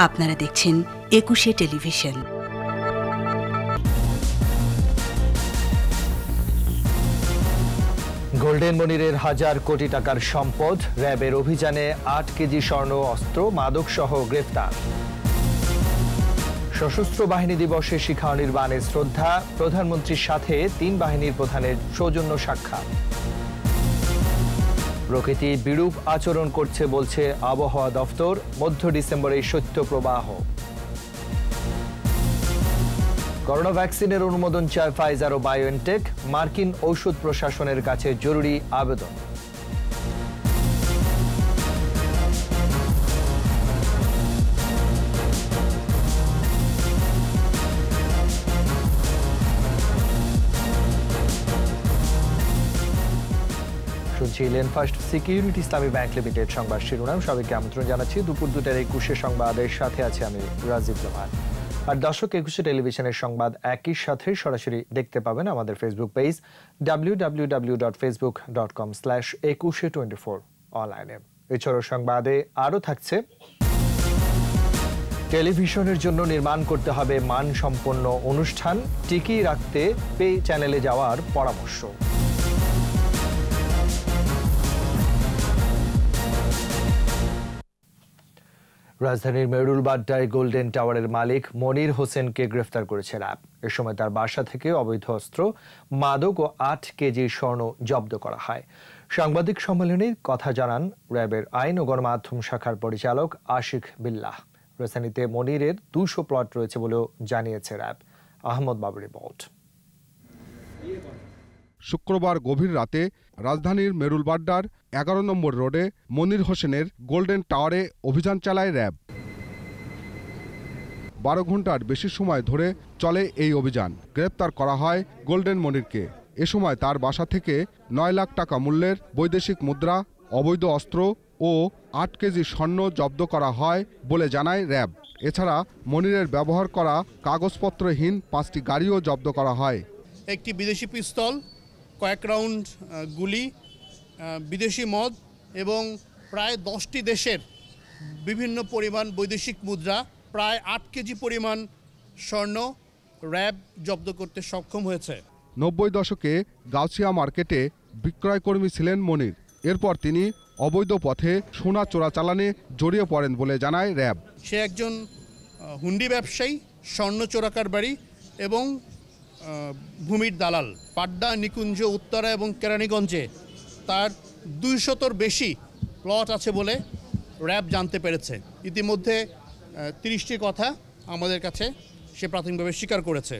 আপনারা দেখছেন একুশে টেলিভিশন। গোল্ডেন মনিরের হাজার কোটি টাকার সম্পদ, র্যাবের অভিযানে ৮ কেজি স্বর্ণ, অস্ত্র, মাদক সহ গ্রেফতার। সশস্ত্র বাহিনী দিবসে শিখা নির্বাণে শ্রদ্ধা, প্রধানমন্ত্রীর সাথে ৩ বাহিনীর প্রধানের সৌজন্য সাক্ষাৎ। প্রকৃতি বিরূপ আচরণ করছে বলছে আবহাওয়া দফতর, মধ্য ডিসেম্বরে শৈত্যপ্রবাহ। করোনা ভ্যাকসিনের অনুমোদন চায় ফাইজার ও বায়োএনটেক, মার্কিন ঔষধ প্রশাসনের কাছে জরুরি আবেদন। শুনছি লেনফার্স্ট সিকিউরিটি ইসলামী ব্যাংক লিমিটেড সংবাদ শিরোনাম। সবাইকে আমন্ত্রণ জানাচ্ছি দুপুর 2টার 21 সংবাদের সাথে আছে আমি রাজীব লোহান। আর দর্শক, একুশে টেলিভিশনের সংবাদ একই সাথে সরাসরি দেখতে পাবেন আমাদের ফেসবুক পেজ www.facebook.com/2124 অনলাইনে। এছাড়াও সংবাদে আরও থাকছে, টেলিভিশনের জন্য নির্মাণ করতে হবে মানসম্পন্ন অনুষ্ঠান, টিকিয়ে রাখতে পে চ্যানেলে যাওয়ার পরামর্শ। রাজধানীর মেরুলবাড্ডায় গোল্ডেন টাওয়ারের মালিক মনির হোসেনকে গ্রেফতার করেছে র্যাব। এ সময় তার বাসা থেকে অবৈধ অস্ত্র, মাদক ও ৮ কেজি স্বর্ণ জব্দ করা হয়। সাংবাদিক সম্মেলনে কথা জানান র্যাবের আইন ও গণমাধ্যম শাখার পরিচালক আশিক বিল্লাহ। রাজধানীতে মনিরের 200 প্লট রয়েছে বলেও জানিয়েছে র্যাব। আহমদ বাবুর রিপোর্ট। শুক্রবার গভীর রাতে রাজধানীর মেরুলবাড্ডার 11 নম্বর রোডে মনির হোসেনের গোল্ডেন টাওয়ারে অভিযান চালায় র্যাব। 12 ঘন্টার বেশি সময় ধরে চলে এই অভিযান। গ্রেপ্তার করা হয় গোল্ডেন মনিরকে। এ সময় তার বাসা থেকে 9 লাখ টাকা মূল্যের বৈদেশিক মুদ্রা, অবৈধ অস্ত্র ও 8 কেজি স্বর্ণ জব্দ করা হয় বলে জানায় র্যাব। এছাড়া মনিরের ব্যবহার করা কাগজপত্রহীন 5টি গাড়িও জব্দ করা হয়। একটি বিদেশি পিস্তল, কয়েক রাউন্ড গুলি, বিদেশি মদ এবং প্রায় 10টি দেশের বিভিন্ন পরিমাণ বৈদেশিক মুদ্রা, প্রায় 8 কেজি পরিমাণ স্বর্ণ র্যাব জব্দ করতে সক্ষম হয়েছে। 90 দশকে গাউছিয়া মার্কেটে বিক্রয়কর্মী ছিলেন মনির। এরপর তিনি অবৈধ পথে সোনা চোরাচালানে জড়িয়ে পড়েন বলে জানায় র্যাব। সে একজন হুন্ডি ব্যবসায়ী, স্বর্ণ চোরাকারবারি এবং ভূমির দালাল। পাড্ডা, নিকুঞ্জ, উত্তরা এবং কেরানীগঞ্জে তার 200-র বেশি প্লট আছে বলে র্যাব জানতে পেরেছে। ইতিমধ্যে 30টি কথা আমাদের কাছে সে প্রাথমিকভাবে স্বীকার করেছে।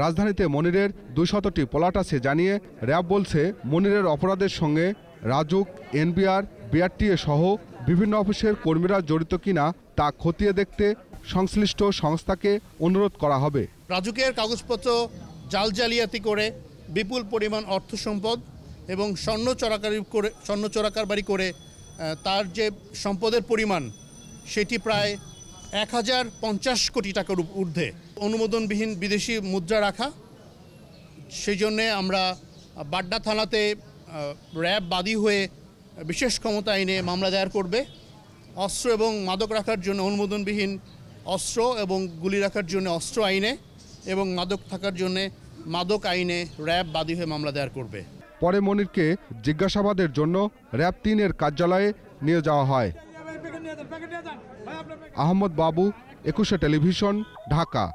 রাজধানীতে মনিরের 200টি প্লট আছে জানিয়ে র্যাব বলছে, মনিরের অপরাধের সঙ্গে রাজুক, এনবিআর, বিআরটিএ সহ বিভিন্ন অফিসের কর্মীরা জড়িত কিনা তা খতিয়ে দেখতে সংশ্লিষ্ট সংস্থাকে অনুরোধ করা হবে। রাজুকের কাগজপত্র জালজালিয়াতি করে বিপুল পরিমাণ অর্থ সম্পদ এবং স্বর্ণ চোরাকারবারি করে তার যে সম্পদের পরিমাণ সেটি প্রায় 1050 কোটি টাকার ঊর্ধ্বে। অনুমোদনবিহীন বিদেশি মুদ্রা রাখা, সেই জন্যে আমরা বাড্ডা থানাতে র্যাব বাদী হয়ে বিশেষ ক্ষমতা আইনে মামলা দায়ের করবে। অস্ত্র এবং মাদক রাখার জন্য অনুমোদনবিহীন অস্ত্র এবং গুলি রাখার জন্য অস্ত্র আইনে এবং মাদক থাকার জন্য মাদক আইনে র্যাব বাদী হয়ে মামলা দায়ের করবে। পরে মনিরকে জিজ্ঞাসাবাদের জন্য র্যাব 3-এর কার্যালয়ে নিয়ে যাওয়া হয়। আহমদ বাবু, একুশে টেলিভিশন, ঢাকা।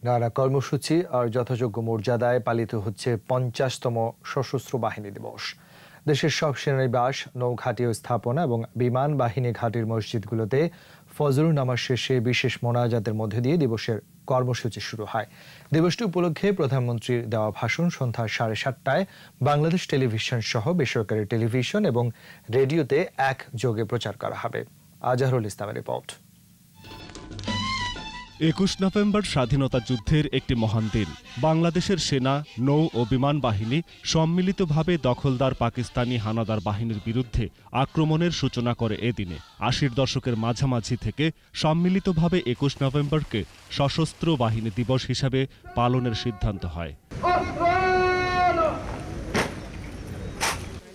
নানা কর্মসূচি আর যথাযোগ্য মর্যাদায় পালিত হচ্ছে 50তম সশস্ত্র বাহিনী দিবস। দেশের সব সেনানিবাস, নৌঘাটি ও স্থাপনা এবং বিমান বাহিনী ঘাটির মসজিদগুলোতে ফজর নামাজ শেষে বিশেষ মোনাজাতের মধ্যে দিয়ে দিবসের কর্মসূচি শুরু হয়। দিবসটি উপলক্ষে প্রধানমন্ত্রীর দেওয়া ভাষণ সন্ধ্যা 7:30টায় বাংলাদেশ টেলিভিশন সহ বেসরকারি টেলিভিশন এবং রেডিওতে একযোগে প্রচার করা হবে। আজহারুল ইসলামের রিপোর্ট। 21 নভেম্বর স্বাধীনতা যুদ্ধের একটি মহান দিন। বাংলাদেশের সেনা, নৌ ও বিমান বাহিনী সম্মিলিতভাবে দখলদার পাকিস্তানি হানাদার বাহিনীর বিরুদ্ধে আক্রমণের সূচনা করে এদিনে। 80-র দশকের মাঝামাঝি থেকে সম্মিলিতভাবে 21 নভেম্বরকে সশস্ত্র বাহিনী দিবস হিসাবে পালনের সিদ্ধান্ত হয়।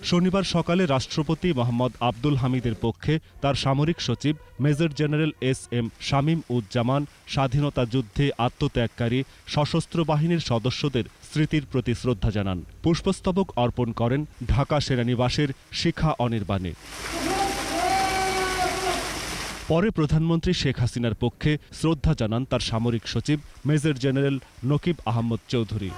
শনিবার সকালে রাষ্ট্রপতি মোহাম্মদ আব্দুল হামিদের পক্ষে তার সামরিক সচিব major general SM. Shamim Uzzaman স্বাধীনতা যুদ্ধে আত্মত্যাগকারী সশস্ত্র বাহিনীর সদস্যদের স্মৃতির প্রতি শ্রদ্ধা জানান। পুষ্পস্তবক অর্পণ করেন ঢাকা সেনানিবাসের শিখা অনির্বাণে। পরে প্রধানমন্ত্রী শেখ হাসিনার পক্ষে শ্রদ্ধা জানান তার সামরিক সচিব মেজর জেনারেল নকিব আহমদ চৌধুরী।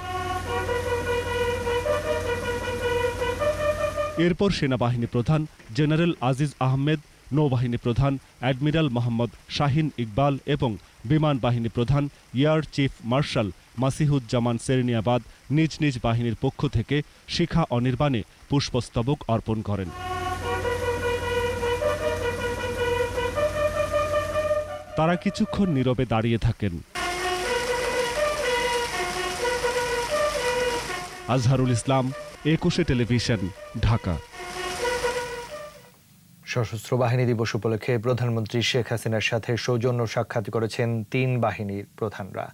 এরপর সেনাবাহিনী প্রধান জেনারেল আজিজ আহমেদ, নৌবাহিনী প্রধান অ্যাডমিরাল মোহাম্মদ শাহিন ইকবাল এবং বিমান বাহিনী প্রধান air chief marshal Masihuzzaman Serniabat নিজ নিজ বাহিনীর পক্ষ থেকে শিখা অনির্বাণে পুষ্পস্তবক অর্পণ করেন। তারা কিছুক্ষণ নীরবে দাঁড়িয়ে থাকেন। আজহারুল ইসলাম, একুশে টেলিভিশন, ঢাকা। সশস্ত্র বাহিনী দিবস উপলক্ষে প্রধানমন্ত্রী শেখ হাসিনার সাথে সৌজন্য সাক্ষাৎ করেছেন 3 বাহিনীর প্রধানরা।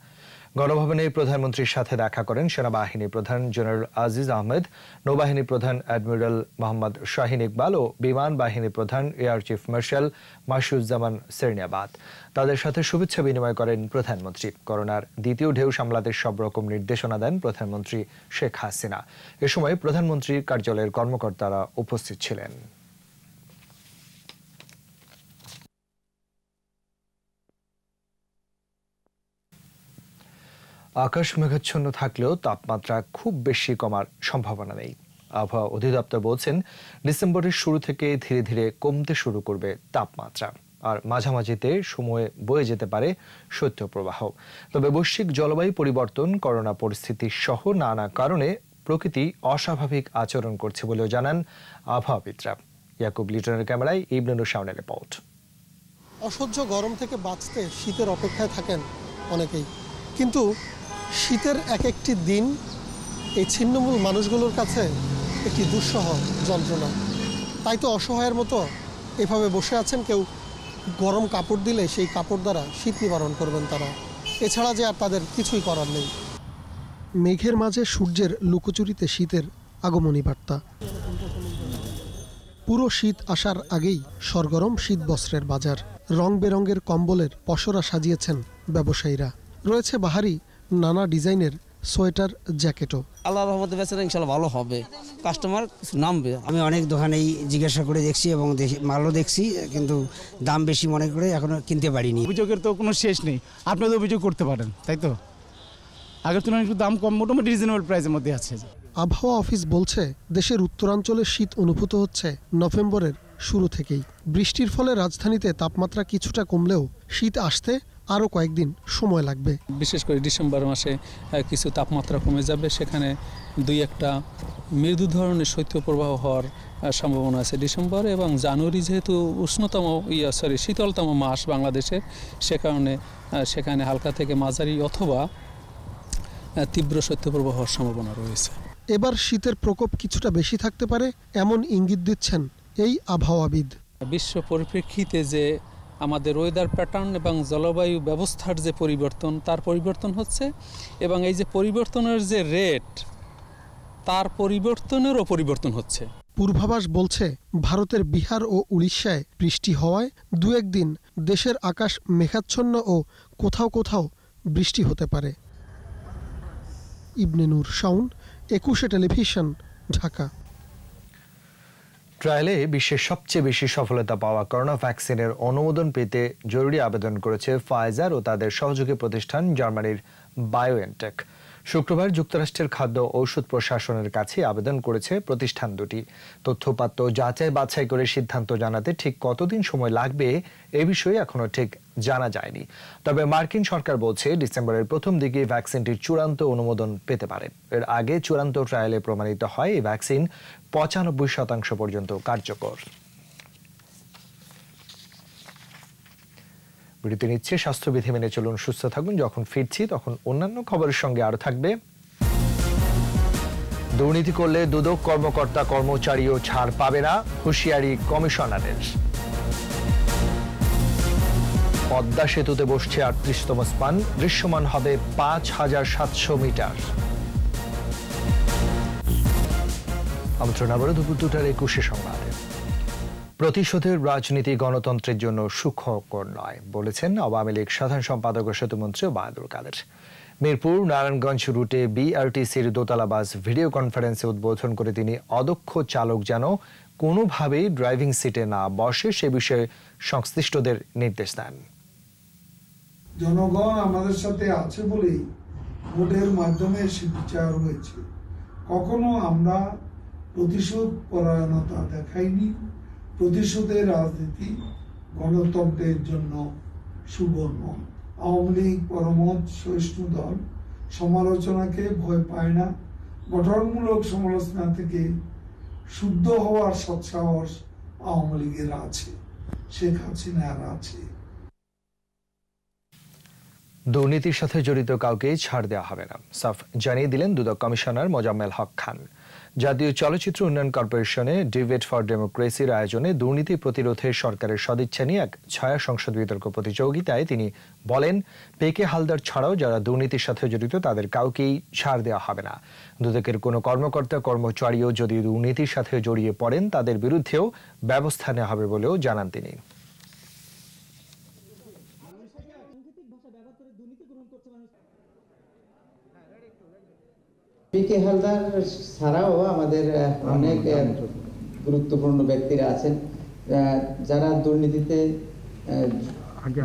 গণভবনে প্রধানমন্ত্রীর সাথে দেখা করেন সেনাবাহিনী প্রধান জেনারেল আজিজ আহমেদ, নৌবাহিনী প্রধান অ্যাডমিরাল মোহাম্মদ শাহিন ইকবাল ও বিমান বাহিনী প্রধান air chief marshal Masihuzzaman Serniabat. তাদের সাথে শুভেচ্ছা বিনিময় করেন প্রধানমন্ত্রী। করোনার দ্বিতীয় ঢেউ সামলাতে সব রকম নির্দেশনা দেন প্রধানমন্ত্রী শেখ হাসিনা। এ সময় প্রধানমন্ত্রীর কার্যালয়ের কর্মকর্তারা উপস্থিত ছিলেন। আকাশ মেঘাচ্ছন্ন থাকলেও তাপমাত্রা খুব বেশি কমার সম্ভাবনা নেই। আবহাওয়া অধিদপ্তর বলছেন, ডিসেম্বরের শুরু থেকে ধীরে ধীরে কমতে শুরু করবে তাপমাত্রা, আর মাঝামাঝিতে সময়ে বয়ে যেতে পারে শৈত্যপ্রবাহ। তবে বৈশ্বিক জলবায়ু পরিবর্তন, করোনা পরিস্থিতি সহ নানা কারণে প্রকৃতি অস্বাভাবিক আচরণ করছে বলেও জানান আবহাওয়াবিদরা। ইয়াকুব লিটনের ক্যামেরায় ইবনুর শাওনের রিপোর্ট। অসহ্য গরম থেকে বাঁচতে শীতের অপেক্ষায় থাকেন অনেকেই, কিন্তু শীতের এক একটি দিন এই ছিন্নমূল মানুষগুলোর কাছে একটি দুঃসহ যন্ত্রণা। তাই তো অসহায়ের মতো এভাবে বসে আছেন। কেউ গরম কাপড় দিলে সেই কাপড় দ্বারা শীত নিবারণ করবেন তারা, এছাড়া যে আর তাদের কিছুই করার নেই। মেঘের মাঝে সূর্যের লুকোচুরিতে শীতের আগমনী বার্তা। পুরো শীত আসার আগেই সরগরম শীত বস্ত্রের বাজার। রং বেরঙের কম্বলের পসরা সাজিয়েছেন ব্যবসায়ীরা। রয়েছে বাহারি নানা ডিজাইনের সোয়েটার, জ্যাকেটও। আল্লাহর রহমতে বেচারা ইনশাআল্লাহ ভালো হবে, কাস্টমার নামবে। আমি অনেক দোকানেই জিজ্ঞাসা করে দেখছি এবং মালও দেখছি, কিন্তু দাম বেশি মনে করে এখনো কিনতে পারিনি। অভিযোগের তো কোনো শেষ নেই, আপনাদের অভিযোগ করতে পারেন, তাই তো? আগের তুলনায় একটু দাম কম, মোটামুটি রিজনেবল প্রাইসের মধ্যে আছে। আবহাওয়া অফিস বলছে, দেশের উত্তরাঞ্চলে শীত অনুভূত হচ্ছে নভেম্বরের শুরু থেকেই। বৃষ্টির ফলে রাজধানীতে তাপমাত্রা কিছুটা কমলেও শীত আসতে আরও কয়েকদিন সময় লাগবে। বিশেষ করে ডিসেম্বর মাসে কিছু তাপমাত্রা কমে যাবে, সেখানে 2-1টা মৃদু ধরনের শৈত্যপ্রবাহ হওয়ার সম্ভাবনা আছে ডিসেম্বর এবং জানুয়ারি। যেহেতু শীতলতম মাস বাংলাদেশের, সে কারণে সেখানে হালকা থেকে মাঝারি অথবা তীব্র শৈত্যপ্রবাহ হওয়ার সম্ভাবনা রয়েছে। এবার শীতের প্রকোপ কিছুটা বেশি থাকতে পারে, এমন ইঙ্গিত দিচ্ছেন এই আবহাওয়াবিদ। বিশ্ব পরিপ্রেক্ষিতে যে আমাদের ওয়েদার প্যাটার্ন এবং জলবায়ু ব্যবস্থার যে পরিবর্তন, তার পরিবর্তন হচ্ছে এবং এই যে পরিবর্তনের যে রেট, তার পরিবর্তনেরও পরিবর্তন হচ্ছে। পূর্বাভাস বলছে, ভারতের বিহার ও উড়িষ্যায় বৃষ্টি হওয়ায় 2-1 দিন দেশের আকাশ মেঘাচ্ছন্ন ও কোথাও কোথাও বৃষ্টি হতে পারে। ইবনে নূর শাওন, একুশে টেলিভিশন, ঢাকা। ট্রায়ালে বিশ্বের সবচেয়ে বেশি সফলতা পাওয়া করোনা ভ্যাকসিনের অনুমোদন পেতে জরুরি আবেদন করেছে ফাইজার ও তাদের সহযোগী প্রতিষ্ঠান জার্মানির বায়োএনটেক। শুক্রবার যুক্তরাষ্ট্রের খাদ্য ঔষধ প্রশাসনের কাছে আবেদন করেছে প্রতিষ্ঠান দুটি। তথ্যপাত্র যাচাই বাছাই করে সিদ্ধান্ত জানাতে ঠিক কতদিন সময় লাগবে এ বিষয়ে এখনো ঠিক জানা যায়নি। তবে মার্কিন সরকার বলছে, ডিসেম্বরের প্রথম দিকে ভ্যাকসিনটির চূড়ান্ত অনুমোদন পেতে পারে। এর আগে চূড়ান্ত ট্রায়ালে প্রমাণিত হয় এই ভ্যাকসিন 95% পর্যন্ত কার্যকর। বিরতি নিচ্ছে, স্বাস্থ্যবিধি মেনে চলুন, সুস্থ থাকুন। যখন ফিরছি তখন অন্যান্য খবরের সঙ্গে আরো থাকবে, দুর্নীতি করলে দুদক কর্মকর্তা কর্মচারীও ছাড় পাবে না, হুঁশিয়ারি কমিশনারের। পদ্মা সেতুতে বসছে 38তম স্পান, দৃশ্যমান হবে 5700 মিটার। আমন্ত্রণ আবারও দুপুর 2টার 21 সংবাদে। প্রতিশোধের রাজনীতি গণতন্ত্রের জন্য সুখকর নয় বলেছেন আওয়ামী লীগ সাধারণ সম্পাদক ও সেতুমন্ত্রী ওবায়দুল কাদের। মিরপুর নারায়ণগঞ্জ রুটে বিআরটিসির দোতলা বাস ভিডিও কনফারেন্সে উদ্বোধন করে তিনি অদক্ষ চালক যেন কোনোভাবেই ড্রাইভিং সিটে না বসে সে বিষয়ে সংশ্লিষ্টদের নির্দেশ দেন। জনগণ আমাদের সাথে আছে বলেই ভোটের মাধ্যমে সে বিচার হয়েছে। কখনো আমরা প্রতিশোধ পরায়ণতা দেখাইনি। প্রতিশোধের রাজনীতি গণতন্ত্রের জন্য শুভ নয়। আওয়ামী লীগ পরমত সহিষ্ণু দল, সমালোচনাকে ভয় পায় না। গঠনমূলক সমালোচনা থেকে শুদ্ধ হওয়ার সৎসাহস আওয়ামী লীগের আছে, শেখ হাসিনার আছে। দুর্নীতির সাথে জড়িত কাউকে ছাড় দেওয়া হবে না, সাফ জানিয়ে দিলেন দুদক কমিশনার মোজাম্মেল হক খান। জাতীয় চলচ্চিত্র উন্নয়ন কর্পোরেশনে ডিবেট ফর ডেমোক্রেসির আয়োজনে দুর্নীতি প্রতিরোধে সরকারের সদিচ্ছা নিয়ে এক ছায়া সংসদ বিতর্ক প্রতিযোগিতায় তিনি বলেন, পেকে হালদার ছাড়াও যারা দুর্নীতির সাথে জড়িত তাদের কাউকেই ছাড় দেওয়া হবে না। দুদকের কোনো কর্মকর্তা কর্মচারীও যদি দুর্নীতির সাথে জড়িয়ে পড়েন তাদের বিরুদ্ধেও ব্যবস্থা নেওয়া হবে বলেও জানান তিনি। পিকে হালদার ছাড়াও আমাদের অনেক গুরুত্বপূর্ণ ব্যক্তিরা আছেন যারা দুর্নীতিতে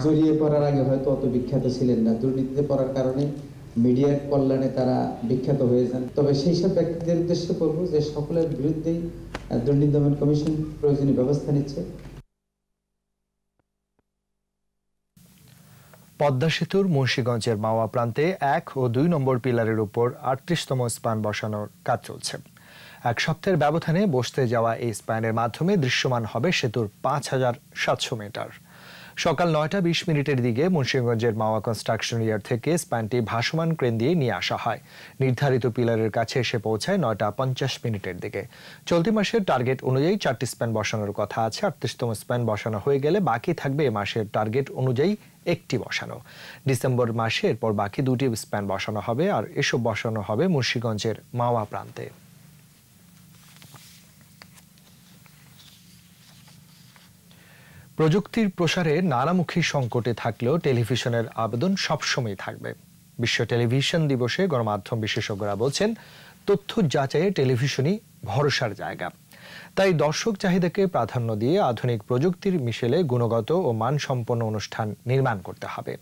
জড়িয়ে পড়ার আগে হয়তো অত বিখ্যাত ছিলেন না। দুর্নীতিতে পড়ার কারণে মিডিয়ার কল্যাণে তারা বিখ্যাত হয়ে যান। তবে সেই সব ব্যক্তিদের উদ্দেশ্যে বলবো যে সকলের বিরুদ্ধেই দুর্নীতি দমন কমিশন প্রয়োজনীয় ব্যবস্থা নিচ্ছে। পদ্মা সেতুর মুন্সিগঞ্জের মাওয়া প্রান্তে 1 ও 2 নম্বর পিলারের উপর 38তম স্প্যান বসানোর কাজ চলছে। এক সপ্তাহের ব্যবধানে বসতে যাওয়া এই স্প্যানের মাধ্যমে দৃশ্যমান হবে সেতুর 5700 মিটার। সকাল 9টা 20 মিনিটের দিকে মুন্সিগঞ্জের মাওয়া কনস্ট্রাকশন ইয়ার্ড থেকে স্প্যানটি ভাসমান ক্রেন দিয়ে নিয়ে আসা হয়। নির্ধারিত পিলারের কাছে এসে পৌঁছায় 9টা 50 মিনিটের দিকে। চলতি মাসের টার্গেট অনুযায়ী 4টি স্প্যান বসানোর কথা আছে। 38তম স্প্যান বসানো হয়ে গেলে বাকি থাকবে এ মাসের টার্গেট অনুযায়ী 1টি বসানো। ডিসেম্বর মাসে এরপর বাকি 2টি স্প্যান বসানো হবে, আর এসব বসানো হবে মুন্সিগঞ্জের মাওয়া প্রান্তে। প্রযুক্তির প্রসারে নানামুখী সংকটে থাকলেও টেলিভিশনের আবেদন সবসময় থাকবে। বিশ্ব টেলিভিশন দিবসে গণমাধ্যম বিশেষজ্ঞরা বলছেন, তথ্য যাচাইয়ে টেলিভিশনই ভরসার জায়গা। তাই দর্শক চাহিদাকে প্রাধান্য দিয়ে আধুনিক প্রযুক্তির মিশেলে গুণগত ও মানসম্পন্ন অনুষ্ঠান নির্মাণ করতে হবে।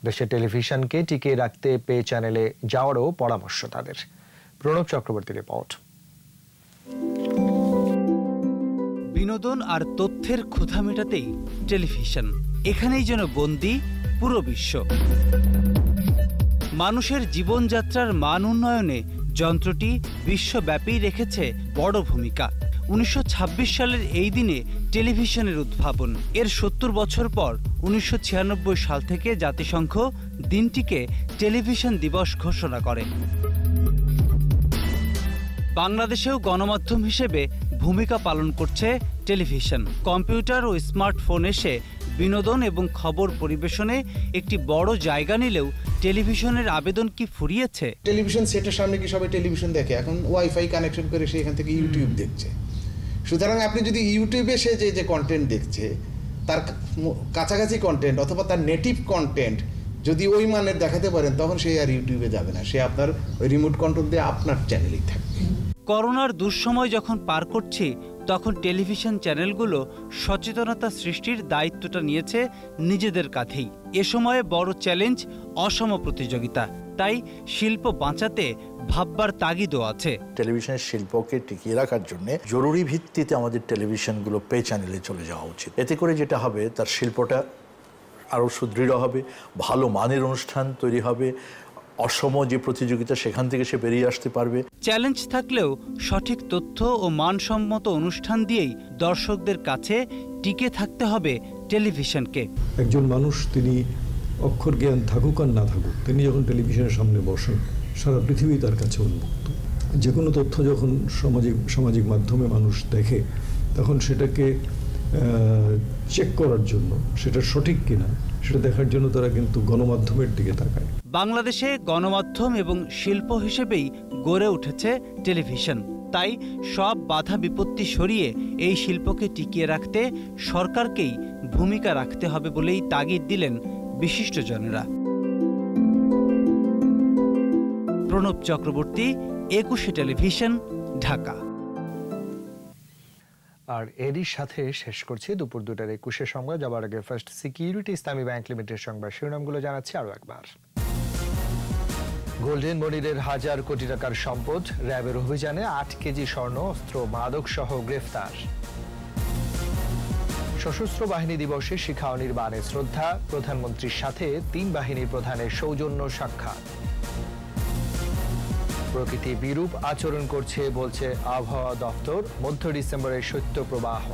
দেশের টেলিভিশনকে টিকিয়ে রাখতে পে চ্যানেলে যাওয়ারও পরামর্শ তাদের। প্রণব চক্রবর্তীর রিপোর্ট। বিনোদন আর তথ্যের ক্ষুধা মেটাতেই টেলিভিশন, এখানেই যেন বন্দী পুরো বিশ্ব। মানুষের জীবনযাত্রার মান উন্নয়নে যন্ত্রটি বিশ্বব্যাপী রেখেছে বড় ভূমিকা। 1926 সালের এই দিনে টেলিভিশনের উদ্ভাবন। এর 70 বছর পর 1996 সাল থেকে জাতিসংঘ দিনটিকে টেলিভিশন দিবস ঘোষণা করে। বাংলাদেশেও গণমাধ্যম হিসেবে ভূমিকা পালন করছে টেলিভিশন। কম্পিউটার ও স্মার্টফোন এসে বিনোদন এবং খবর পরিবেশনে একটি বড় জায়গা নিলেও টেলিভিশনের আবেদন কি ফুরিয়েছে? টেলিভিশন সেটের সামনে কি সবাই টেলিভিশন দেখে? এখন ওয়াইফাই কানেকশন করে সে এখান থেকে ইউটিউব দেখছে। সুতরাং আপনি যদি ইউটিউবে সে যে কন্টেন্ট দেখছে তার কাছাকাছি কন্টেন্ট অথবা তার নেটিভ কন্টেন্ট যদি ওই মানের দেখাতে পারেন, তখন সে আর ইউটিউবে যাবে না, সে আপনার ওই রিমোট কন্ট্রোল দিয়ে আপনার চ্যানেলেই থাকবে। করোনার দুঃসময় যখন পার করছি, তখন টেলিভিশন চ্যানেলগুলো সচেতনতা সৃষ্টির দায়িত্বটা নিয়েছে নিজেদের কাঁধেই। এ সময়ে বড় চ্যালেঞ্জ অসম প্রতিযোগিতা। তাই শিল্প বাঁচাতে ভাববার তাগিদও আছে। টেলিভিশনের শিল্পকে টিকিয়ে রাখার জন্য জরুরি ভিত্তিতে আমাদের টেলিভিশনগুলো পে চ্যানেলে চলে যাওয়া উচিত। এতে করে যেটা হবে, তার শিল্পটা আরও সুদৃঢ় হবে, ভালো মানের অনুষ্ঠান তৈরি হবে, অসম যে প্রতিযোগিতা সেখান থেকে সে বেরিয়ে আসতে পারবে। চ্যালেঞ্জ থাকলেও সঠিক তথ্য ও মানসম্মত অনুষ্ঠান দিয়েই দর্শকদের কাছে টিকে থাকতে হবে টেলিভিশনকে। একজন মানুষ তিনি অক্ষর জ্ঞান থাকুক আর না থাকুক, তিনি যখন টেলিভিশনের সামনে বসেন সারা পৃথিবী তার কাছে উন্মুক্ত। যে কোনো তথ্য যখন সামাজিক মাধ্যমে মানুষ দেখে, তখন সেটাকে চেক করার জন্য, সেটা সঠিক কিনা সেটা দেখার জন্য তারা কিন্তু গণমাধ্যমের দিকে তাকায়। বাংলাদেশে গণমাধ্যম এবং শিল্প হিসেবেই গড়ে উঠেছে টেলিভিশন। তাই সব বাধা বিপত্তি সরিয়ে এই শিল্পকে টিকিয়ে রাখতে সরকারকেই ভূমিকা রাখতে হবে বলেই তাগিদ দিলেন বিশিষ্টজনেরা। প্রণব চক্রবর্তী, একুশে টেলিভিশন, ঢাকা। আর এরই সাথে শেষ করছি দুপুর 2টার 21 সংবাদ। যাবার আগে ফার্স্ট সিকিউরিটি ইসলামী ব্যাংক লিমিটেড সংবাদ শিরোনামগুলো জানাচ্ছি আরো একবার। গোল্ডেন মনিরের হাজার কোটি টাকার সম্পদ, র্যাবের অভিযানে 8 কেজি স্বর্ণ, অস্ত্র, মাদক সহ গ্রেফতার। সশস্ত্র বাহিনী দিবসে শিখা অনির্বাণে শ্রদ্ধা, প্রধানমন্ত্রীর সাথে 3 বাহিনীর প্রধানের সৌজন্য সাক্ষাৎ। প্রকৃতি বিরূপ আচরণ করছে বলছে আবহাওয়া দপ্তর, মধ্য ডিসেম্বরের শৈত্যপ্রবাহ।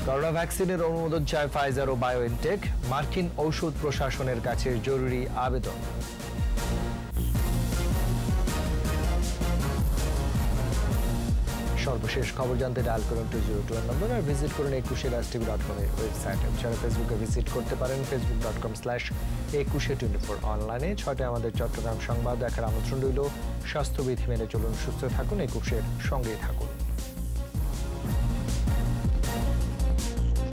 করোনা ভ্যাকসিনের অনুমোদন চায় ফাইজার ও বায়োএনটেক, মার্কিন ঔষধ প্রশাসনের কাছে জরুরি আবেদন। সর্বশেষ খবর জানতে ডায়াল করুন 202 নম্বর আর ভিজিট করুন ekushe.tv.com এর ওয়েবসাইট। এছাড়া ফেসবুকে ভিজিট করতে পারেন facebook.com/ekushe24 অনলাইনে। 6টায় আমাদের চট্টগ্রাম সংবাদ দেখার আমন্ত্রণ রইল। স্বাস্থ্যবিধি মেনে চলুন, সুস্থ থাকুন, একুশের সঙ্গেই থাকুন।